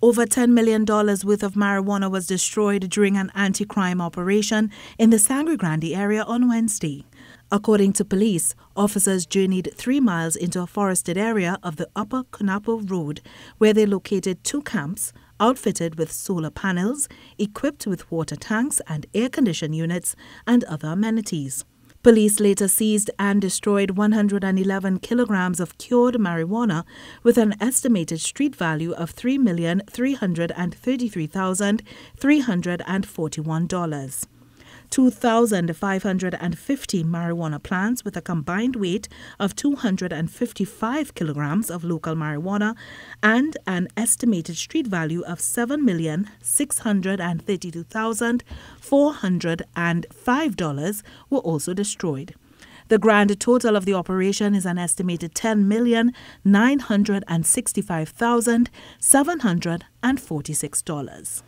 Over $10 million worth of marijuana was destroyed during an anti-crime operation in the Sangre Grande area on Wednesday. According to police, officers journeyed 3 miles into a forested area of the Upper Cunapo Road, where they located 2 camps, outfitted with solar panels, equipped with water tanks and air-conditioned units, and other amenities. Police later seized and destroyed 111 kilograms of cured marijuana with an estimated street value of $3,333,341. 2,550 marijuana plants with a combined weight of 255 kilograms of local marijuana and an estimated street value of $7,632,405 were also destroyed. The grand total of the operation is an estimated $10,965,746.